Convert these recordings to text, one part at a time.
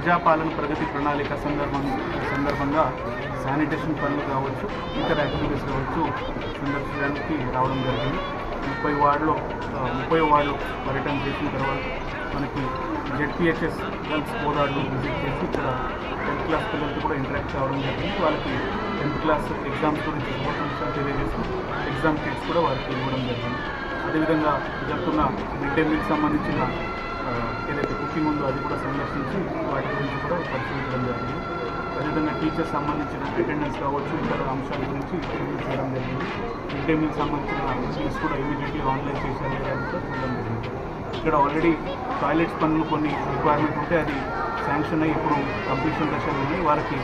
ప్రజాపాలన ప్రగతి ప్రణాళిక సందర్భంగా శానిటేషన్ పనులు కావచ్చు, ఇతర యాక్టివిటీస్ కావచ్చు సందర్శించడానికి రావడం జరిగింది. 30 వార్డులో పర్యటన చేసిన తర్వాత మనకి జెడ్పీహెచ్ఎస్ గర్ల్స్ బోర్డార్లు విజిట్ చేసి ఇక్కడ 10th క్లాస్ పిల్లలకి కూడా ఇంటరాక్ట్ కావడం జరిగింది. వాళ్ళకి 10th క్లాస్ ఎగ్జామ్స్ గురించి శుభాకాంక్షలు తెలియజేస్తూ ఎగ్జామ్ కిట్స్ కూడా వారికి ఇవ్వడం జరిగింది. అదేవిధంగా జరుగుతున్న మిడ్ డే మీల్కి సంబంధించిన ఏదైతే కుకింగ్ ఉందో అది కూడా సందర్శించి వాటి గురించి కూడా పరిశీలించడం జరిగింది. అదేవిధంగా టీచర్స్ సంబంధించిన అటెండెన్స్ కావచ్చు, ఇతర అంశాల గురించి రివ్యూ చేయడం జరిగింది. మిడ్ డే మీల్ సంబంధించిన ఫీస్ కూడా ఇమీడియట్లీ ఆన్లైన్ చేశారు లేదా కూడా చూడడం జరిగింది. ఇక్కడ ఆల్రెడీ టాయిలెట్స్ పనులు కొన్ని రిక్వైర్మెంట్ ఉంటే అది శాంక్షన్ అయ్యి ఇప్పుడు కంప్లీషన్ దశలో ఉన్నాయి. వారికి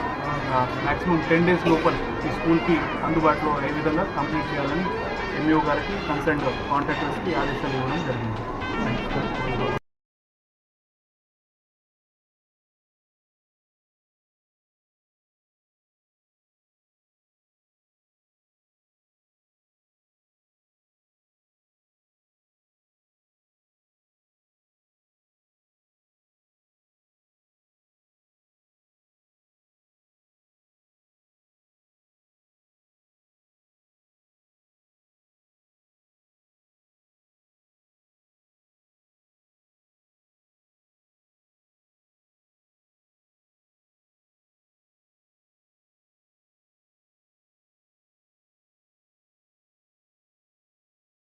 మ్యాక్సిమం 10 days లోపల ఈ స్కూల్కి అందుబాటులో అయ్యే విధంగా కంప్లీట్ చేయాలని ఎంఈఓ గారికి కన్సర్న్ కాంట్రాక్టర్స్కి ఆదేశాలు ఇవ్వడం జరిగింది.